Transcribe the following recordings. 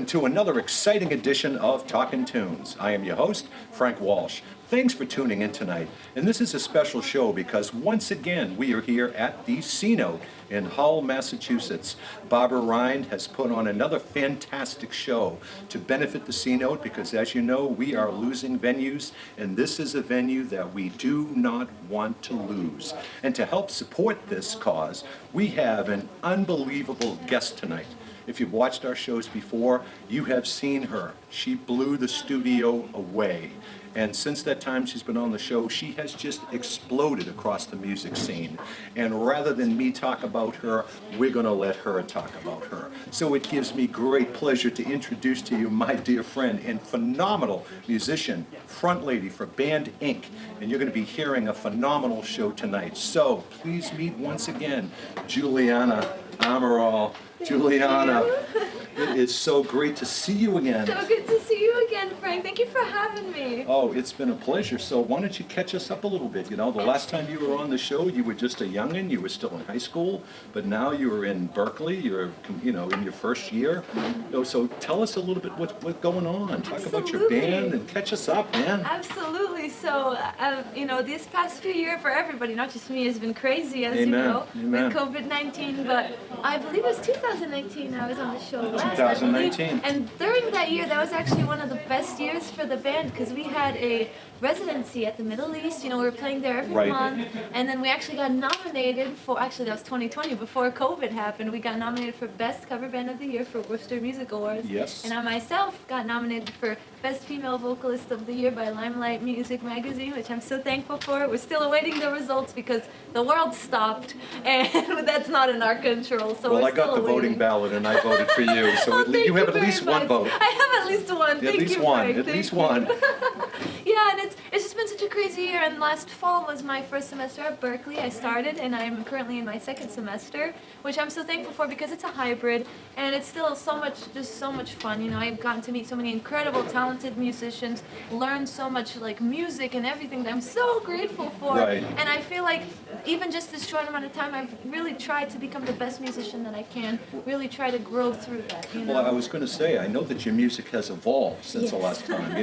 welcome to another exciting edition of Talkin' Tunes. I am your host, Frank Walsh. Thanks for tuning in tonight. And this is a special show because once again we are here at the C-Note in Hull, Massachusetts. Barbara Rind has put on another fantastic show to benefit the C-Note because, as you know, we are losing venues, and this is a venue that we do not want to lose. And to help support this cause, we have an unbelievable guest tonight. If you've watched our shows before, you have seen her. She blew the studio away. And since that time she's been on the show, she has just exploded across the music scene. And rather than me talk about her, we're going to let her talk about her. So it gives me great pleasure to introduce to you my dear friend and phenomenal musician, front lady for Band Inc. And you're going to be hearing a phenomenal show tonight. So please meet once again, Juliana Amaral. Juliana, it is so great to see you again. So good to see you again, Frank. Thank you for having me. Oh, it's been a pleasure. So why don't you catch us up a little bit? You know, the last time you were on the show, you were just a youngin'. You were still in high school, but now you are in Berkeley. You're, in your first year. So tell us a little bit what's going on. Talk about your band and catch us up, man. Absolutely. So, this past few years for everybody, not just me, has been crazy, as Amen. you know, Amen. with COVID-19. But I believe it was 2019 I was on the show last. 2019. And during that year, that was actually one of the best years for the band because we had a residency at the Middle East. We were playing there every month, and then we actually got nominated for, actually that was 2020, before COVID happened, we got nominated for Best Cover Band of the Year for Worcester Music Awards. Yes. And I myself got nominated for Best Female Vocalist of the Year by Limelight Music Magazine, which I'm so thankful for. We're still awaiting the results because the world stopped, and that's not in our control. So well, I got the voting ballot, and I voted for you, so you have at least one vote. I have at least one. At least one. At least one. Yeah, and it's just been such a crazy year, and last fall was my first semester at Berkeley. I started, and I'm currently in my second semester, which I'm so thankful for because it's a hybrid, and it's still so much fun. I've gotten to meet so many incredible, talented musicians, learn so much music and everything that I'm so grateful for. Right. And I feel like even just this short amount of time, I've really tried to become the best musician that I can, really try to grow through that. Well, I was going to say, I know that your music has evolved since the last time.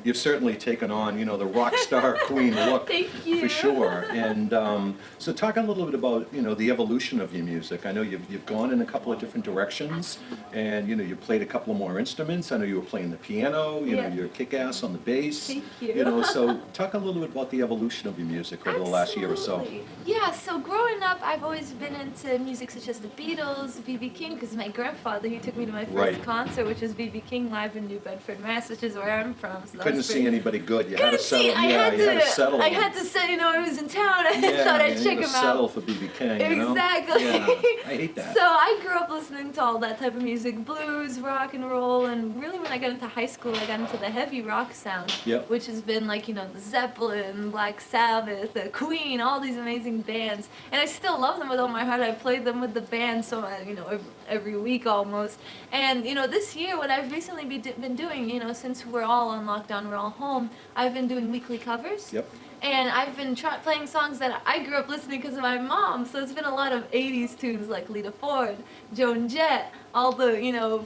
You've certainly taken on, the rock star queen look. Thank you. For sure. And so talk a little bit about, the evolution of your music. I know you've gone in a couple of different directions, and, you played a couple of more instruments. I know you were playing the piano, you're kick-ass on the bass. Thank you. So talk a little bit about the evolution of your music over the last year or so. Yeah, so growing up, I've always been into music such as the Beatles, B.B. King, because my grandfather, he took me to my first concert, which was B.B. King live in New Bedford, Mass., which is where I'm from. So couldn't see anybody good. You had to settle. I had to say, I was in town. I thought I'd check him out. Settle for B.B. King. Exactly. Yeah, I hate that. So I grew up listening to all that type of music, blues, rock and roll, and really when I got into high school, I got into the heavy rock sound, which has been the Zeppelin, Black Sabbath, the Queen, all these amazing bands, and I still love them with all my heart. I played them with the band, so every week almost. And this year, what I've recently been doing, since we're all on lockdown, we're all home, I've been doing weekly covers. Yep. And I've been playing songs that I grew up listening because of my mom. So it's been a lot of 80s tunes like Lita Ford, Joan Jett, all the,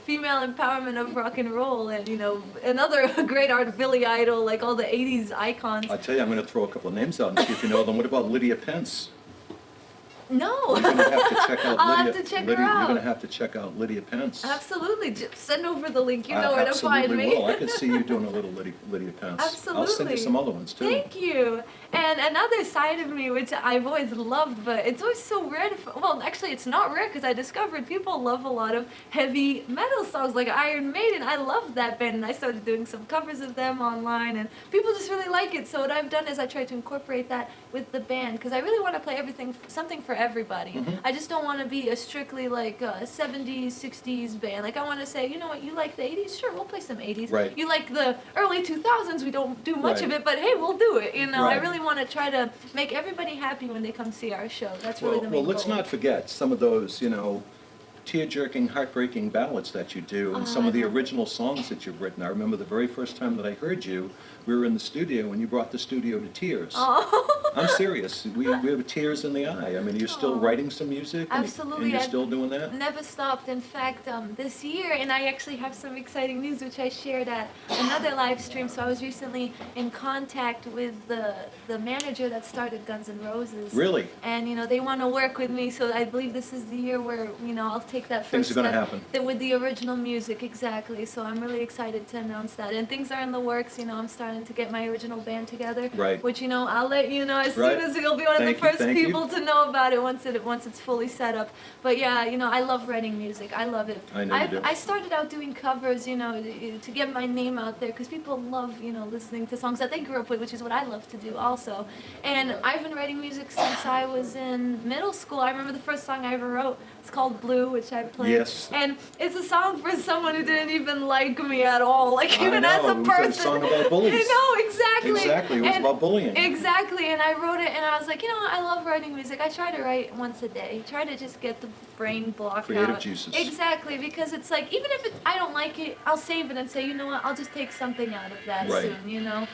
female empowerment of rock and roll, and, another great art, Billy Idol, like all the 80s icons. I tell you, I'm going to throw a couple of names out and see if you know them. What about Lydia Pence? No. You're going to have to check out I'll have to check her out. You're going to have to check out Lydia Pence. Absolutely. Just send over the link. You know where to find me. Absolutely will. I can see you doing a little Lydia Pence. Absolutely. I'll send you some other ones, too. Thank you. And another side of me, which I've always loved, but it's always so rare to... Well, actually, it's not rare because I discovered people love a lot of heavy metal songs like Iron Maiden. I love that band, and I started doing some covers of them online, and people just really like it. So what I've done is I tried to incorporate that with the band because I really want to play something for everybody. Mm-hmm. I just don't want to be a strictly 70s, 60s band. I want to say, you know what, you like the 80s? Sure, we'll play some 80s. Right. You like the early 2000s? We don't do much of it, but hey, we'll do it. I really want to try to make everybody happy when they come see our show. That's really the main goal. Well, let's not forget some of those, tear-jerking, heartbreaking ballads that you do, and some of the original songs that you've written. I remember the very first time that I heard you, we were in the studio, and you brought the studio to tears. Oh. I'm serious. We have tears in the eye. I mean, you're still writing some music? Absolutely. And you're I've still doing that? Never stopped. In fact, this year, and I actually have some exciting news which I shared at another live stream. So I was recently in contact with the manager that started Guns N' Roses. Really? And, they want to work with me, so I believe this is the year where, I'll take that first Things are gonna step happen. with the original music, exactly. So I'm really excited to announce that. And things are in the works, I'm starting to get my original band together. Right. Which, I'll let you know as Right. soon as you'll be one of the first Thank you. people to know about it once it's fully set up. But yeah, I love writing music. I love it. I know you do. I started out doing covers, to get my name out there because people love, listening to songs that they grew up with, which is what I love to do also. And I've been writing music since I was in middle school. I remember the first song I ever wrote. It's called Blue, which I played. Yes. And it's a song for someone who didn't even like me at all. Like, I even know. as a It was person. a song about bullies. I know, exactly. Exactly. It was And about bullying. Exactly. And I wrote it, and I was like, I love writing music. I try to write once a day. Try to just get the brain block Creative out. juices. Exactly, because it's like, even if I don't like it, I'll save it and say, you know what, I'll just take something out of that Right. soon,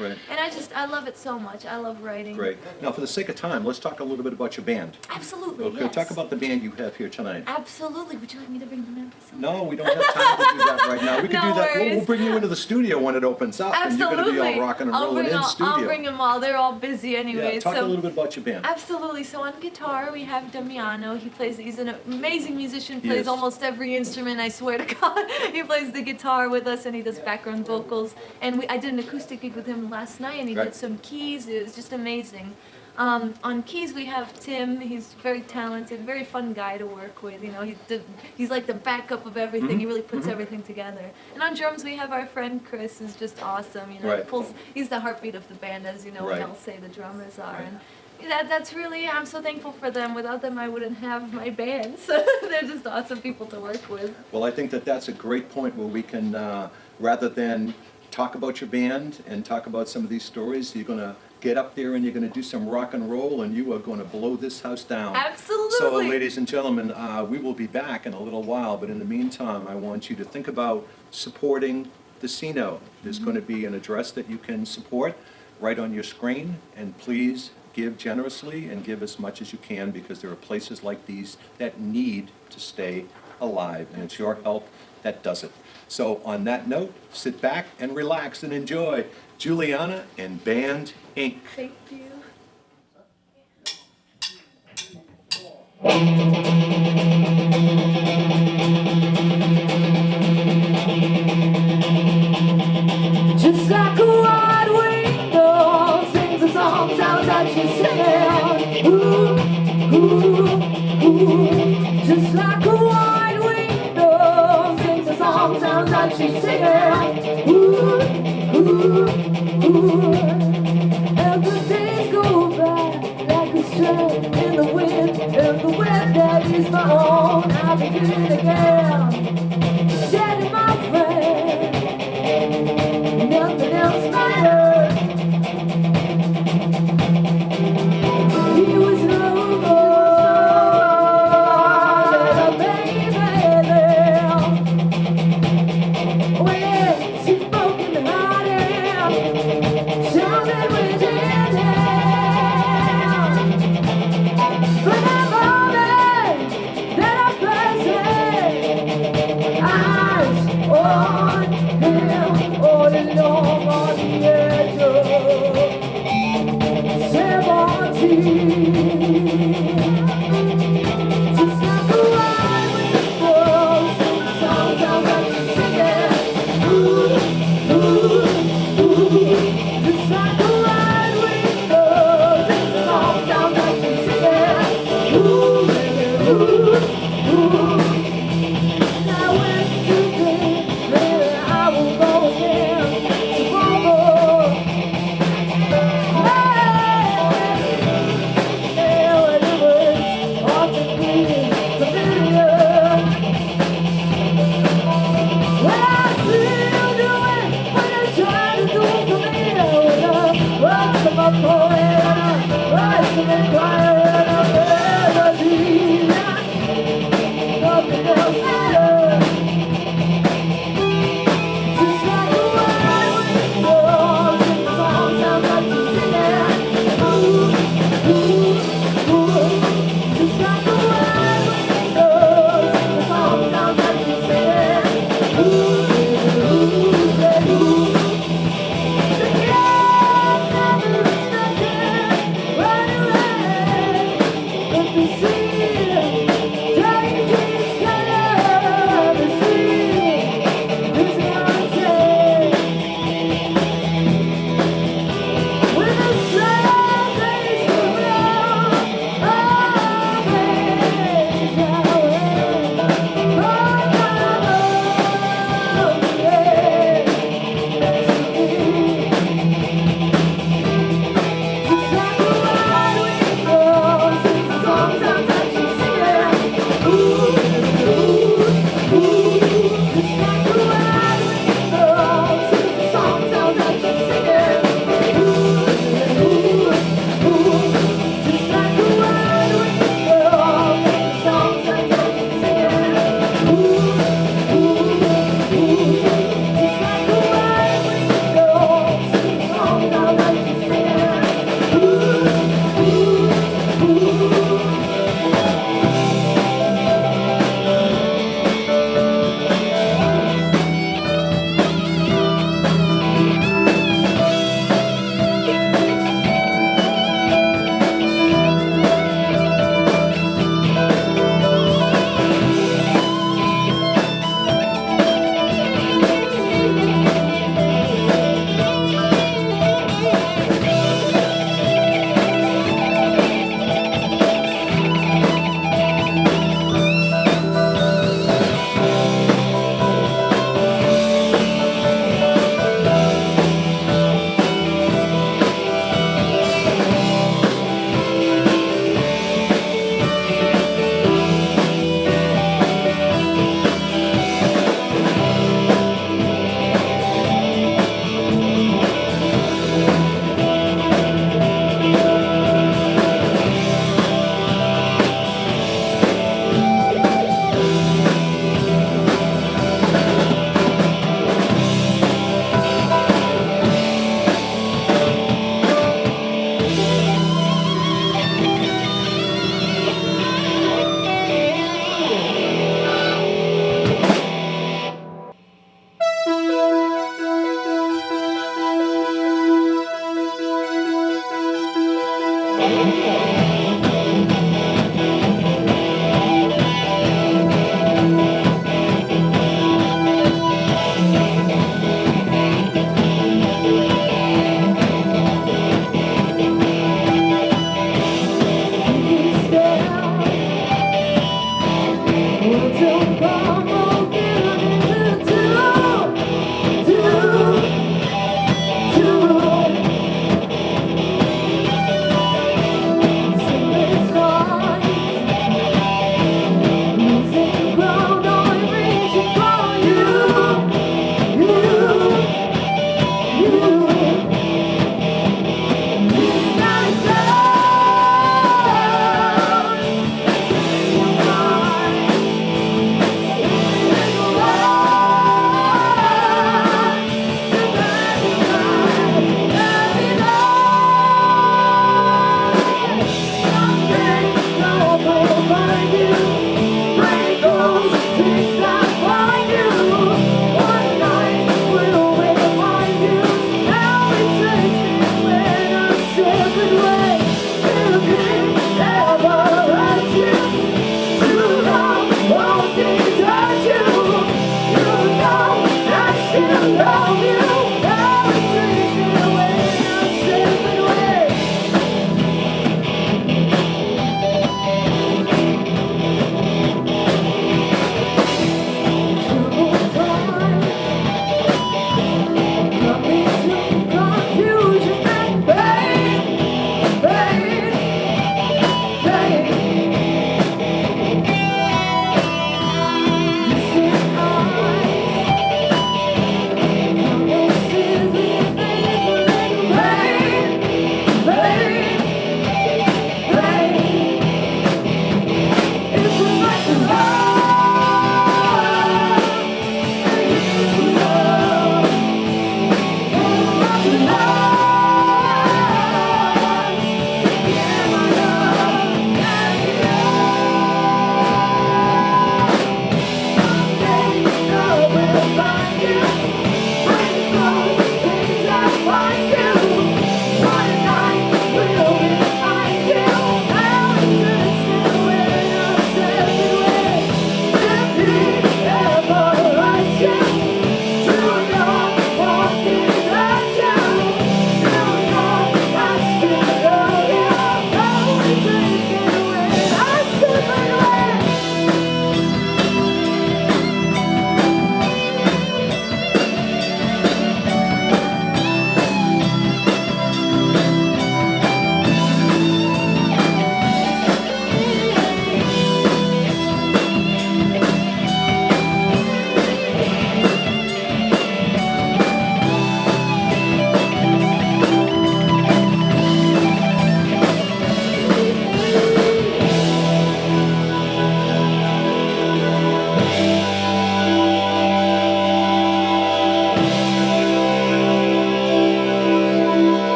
Right. And I love it so much. I love writing. Great. Now, for the sake of time, let's talk a little bit about your band. Absolutely, Okay, yes. talk about the band you have here tonight. Absolutely. Would you like me to bring them in for some? No, we don't have time to do that right now. We can No do that. We'll worries. bring you into the studio when it opens up, and you're Absolutely. going to be all rocking and rolling in studio. I'll bring them all. They're all busy anyway. Yeah, talk so a little bit about your band. Absolutely. So on guitar we have Damiano. He's an amazing musician. Plays Yes. almost every instrument. I swear to God, he plays the guitar with us and he does background vocals. And I did an acoustic gig with him last night, and he Right. did some keys. It was just amazing. On keys we have Tim. He's very talented, very fun guy to work with. He's like the backup of everything. He really puts everything together. And on drums we have our friend Chris, who's just awesome. Right. He's the heartbeat of the band, as we Right. all say the drummers are. Right. And that's really, I'm so thankful for them. Without them I wouldn't have my band. So they're just awesome people to work with. Well, I think that that's a great point where we can, rather than talk about your band and talk about some of these stories, you're going to get up there and you're going to do some rock and roll, and you are going to blow this house down. Absolutely. So, ladies and gentlemen, we will be back in a little while, but in the meantime, I want you to think about supporting the C-Note. There's going to be an address that you can support right on your screen, and please give generously and give as much as you can, because there are places like these that need to stay alive, and it's your help that does it. So on that note, sit back and relax and enjoy Juliana and Band Inc. Thank you. Just like a wide window sings a song, sounds like she's singing. Ooh, ooh, ooh. Just like a wide window sings a song, sounds like she's singing. Ooh, ooh, ooh. And the days go by like a strand in the wind, and the wind that is my own. I begin again, shedding my friend. Nothing else matters. He was over the baby there. When she broke in the heart, something within him. But that moment that I first eyes on him, all alone on the edge of 17. Just like a ride with the wolves, the song sounds like she's singing. Ooh, ooh, ooh. Just like a ride with the wolves, the song sounds like she's singing. Ooh, ooh, ooh. I went to bed, maybe I will go again.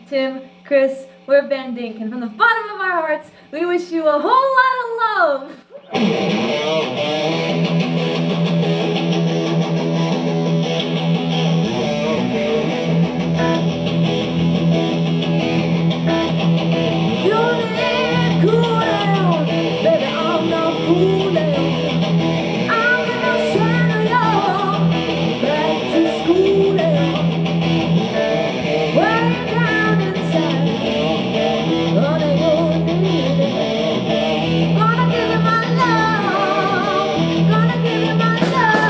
Tim, Chris, we're bending, and from the bottom of our hearts, we wish you a whole lot of love. Gonna give you my love.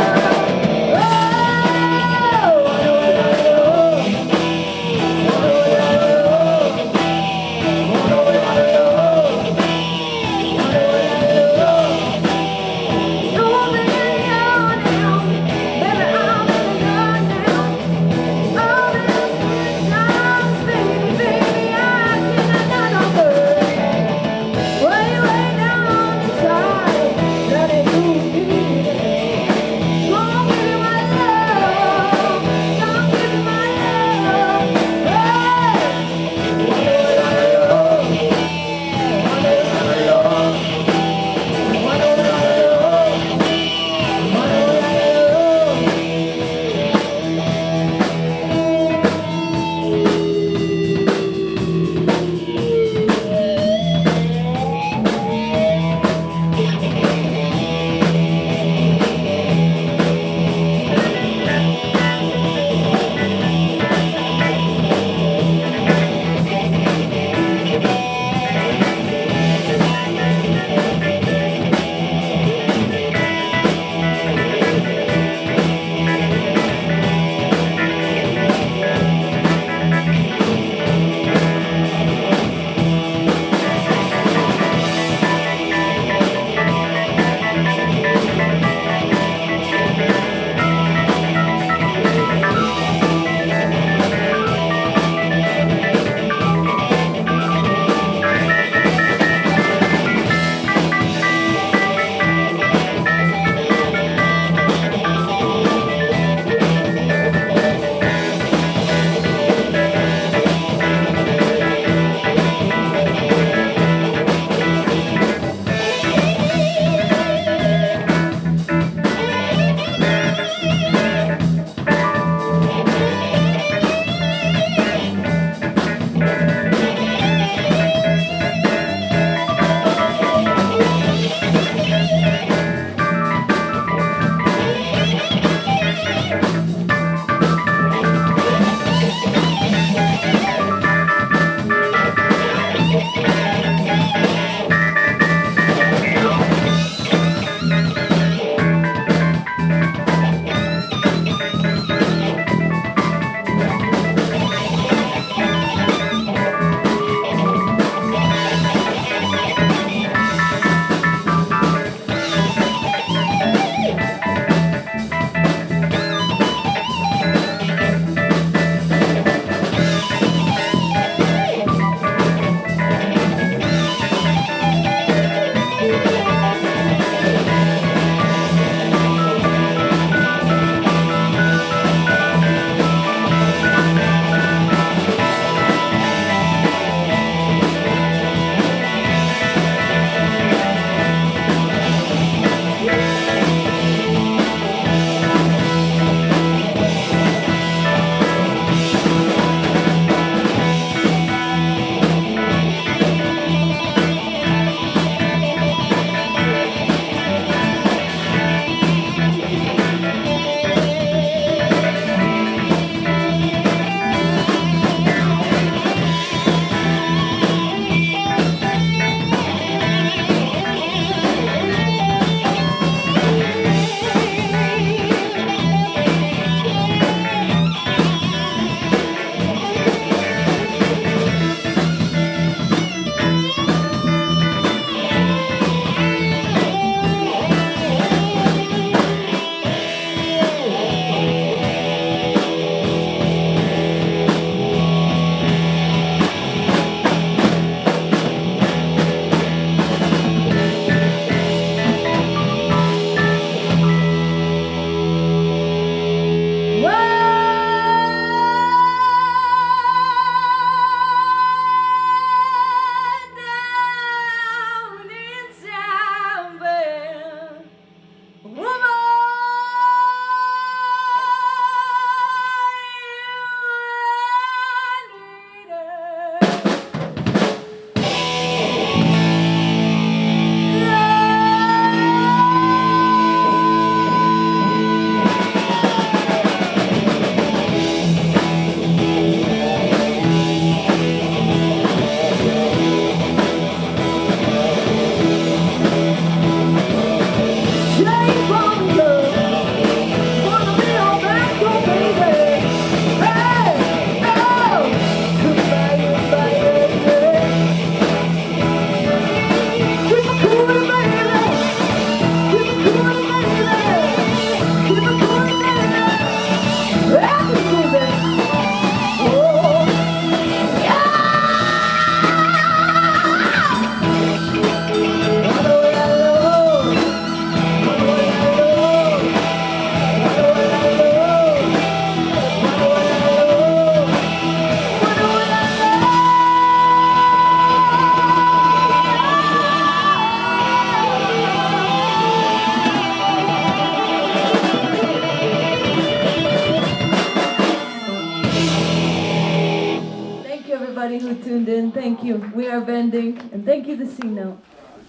everybody who tuned in. Thank you. We are Bending, and thank you, the C-Note.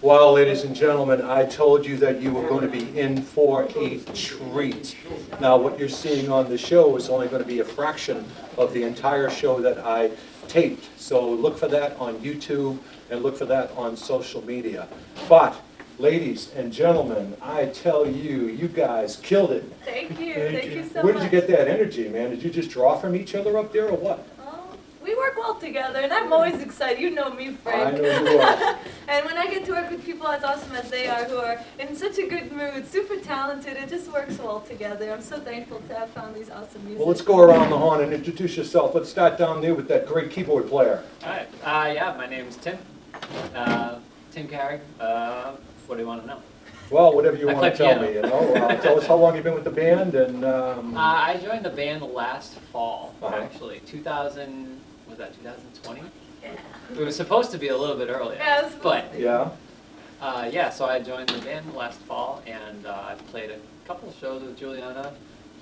Well, ladies and gentlemen, I told you that you were going to be in for a treat. Now, what you're seeing on the show is only going to be a fraction of the entire show that I taped. So look for that on YouTube and look for that on social media. But, ladies and gentlemen, I tell you, you guys killed it. Thank you. Thank you so much. Where did you get that energy, man? Did you just draw from each other up there or what? We work well together, and I'm always excited. You know me, Frank. I know you are. And when I get to work with people as awesome as they are, who are in such a good mood, super talented, it just works well together. I'm so thankful to have found these awesome musicians. Well, let's go around the horn and introduce yourself. Let's start down there with that great keyboard player. Alright, yeah, my name's Tim. Tim Carey. What do you want to know? Well, whatever you I want to play tell me, piano. you know. Tell us how long you've been with the band and, I joined the band last fall, Uh-huh. actually. 2000, was that 2020? Yeah. It was supposed to be a little bit earlier. Yeah, it was but, yeah. yeah, so I joined the band last fall, and I've played a couple shows with Juliana.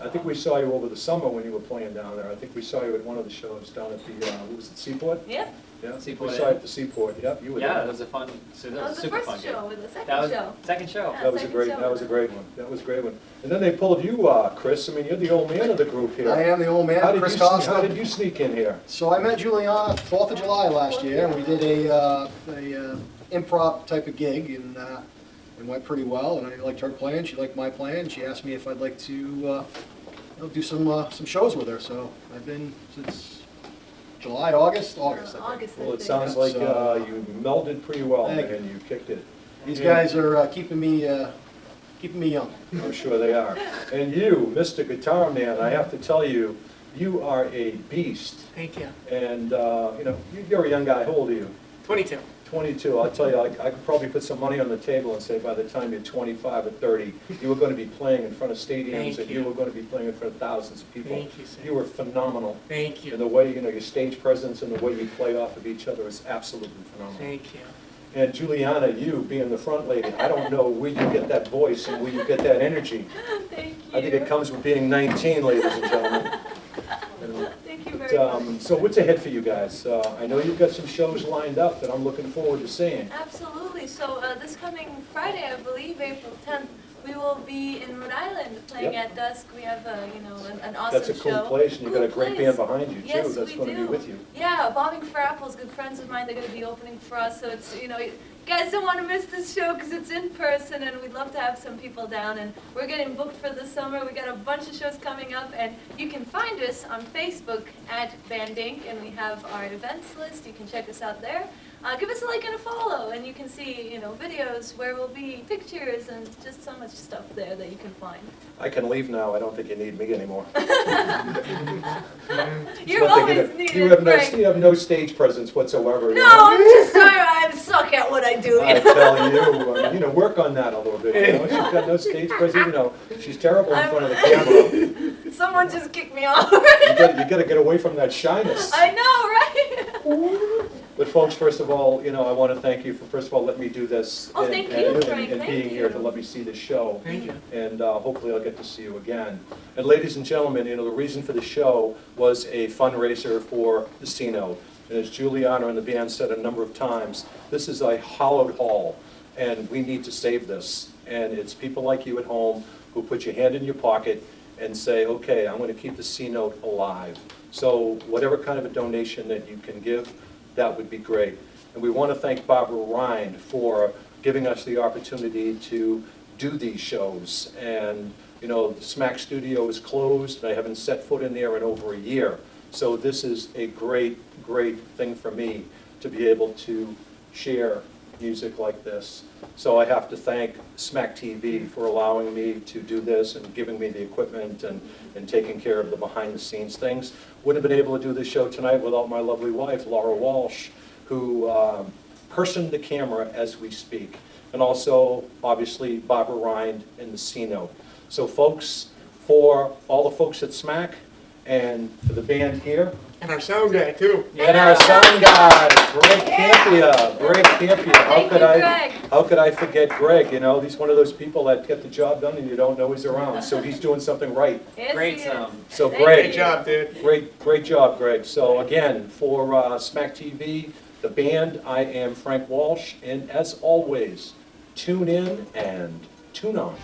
I think we saw you over the summer when you were playing down there. I think we saw you at one of the shows down at the, what was it, Seaport? Yep. Yeah, Seaport we saw Inn. you at the Seaport, yep, you were there. Yeah, it was a fun, That that was was the super first fun show, gig. with the second That was show. second show. Yeah. That was a second great, show. that was a great one. That was a great one. And then they pulled you, Chris. I mean, you're the old man of the group here. I am the old man, How did Chris you, Costa. how did you sneak in here? So I met Juliana 4th of July last year, and we did a improv type of gig, and it went pretty well. And I liked her playing, she liked my playing. She asked me if I'd like to do some shows with her. So I've been since July, August, I think. August, I Well, it think. sounds like So- you melded pretty well, Thank man. You kicked it. These Yeah. guys are keeping me young. I'm sure they are. And you, Mr. Guitar Man, I have to tell you, you are a beast. Thank you. And, you know, you're a young guy. How old are you? 22. 22. I'll tell you, I could probably put some money on the table and say by the time you're 25 or 30, you were going to be playing in front of stadiums Thank and you. you were going to be playing in front of thousands of people. Thank you, sir. You were phenomenal. Thank And you. the way, you know, your stage presence and the way you play off of each other is absolutely phenomenal. Thank you. And Juliana, you being the front lady, I don't know where you get that voice and where you get that energy. Thank you. I think it comes with being 19, ladies and gentlemen. And, Thank you very much. so what's ahead for you guys? I know you've got some shows lined up that I'm looking forward to seeing. Absolutely. So this coming Friday, I believe, April 10th, we will be in Rhode Island playing Yep. at dusk. We have an awesome That's a cool show. place, and you've got a Cool great place. band behind you, too, Yes, that's we going to be do. with you. Yeah, Bobbing for Apples, good friends of mine. They're going to be opening for us. So it's, you guys don't want to miss this show because it's in person, and we'd love to have some people down. And we're getting booked for the summer. We got a bunch of shows coming up, and you can find us on Facebook at Band Inc. And we have our events list. You can check us out there. Give us a like and a follow, and you can see, videos where we'll be, pictures, and just so much stuff there that you can find. I can leave now, I don't think you need me anymore. You're One thing, always needed, Frank. you have no stage presence whatsoever. you No, know? I'm just sorry. I suck at what I do. I tell you, work on that a little bit, She's got no stage presence, she's terrible in front of the camera. Someone just kicked me off. You gotta get away from that shyness. I know, right? But folks, first of all, I want to thank you for, first of all, letting me do this. Oh, thank you, Frank. And Thank being here to you. let me see the show. Thank you. And hopefully I'll get to see you again. And ladies and gentlemen, the reason for the show was a fundraiser for the C-Note. And as Juliana and the band said a number of times, this is a hallowed hall, and we need to save this. And it's people like you at home who put your hand in your pocket and say, okay, I'm going to keep the C-Note alive. So whatever kind of a donation that you can give, that would be great. And we want to thank Barbara Rind for giving us the opportunity to do these shows. And, the Smack Studio is closed, and I haven't set foot in there in over a year. So this is a great, great thing for me to be able to share music like this. So I have to thank Smack TV for allowing me to do this and giving me the equipment and taking care of the behind-the-scenes things. Wouldn't have been able to do this show tonight without my lovely wife, Laura Walsh, who personed the camera as we speak. And also, obviously, Barbara Rind and the C-Note. So folks, for all the folks at Smack, And for the band here, And our sound guy, too. and our sound guy, Greg Campia. Greg Campia. Thank you, Greg. How could I forget Greg? You know, he's one of those people that get the job done and you don't know he's around. So he's doing something right. Yes, Great he is. sound. So Thank Greg, Great job, dude. great job, Greg. So again, for Smack TV, the band, I am Frank Walsh, and as always, tune in and tune on.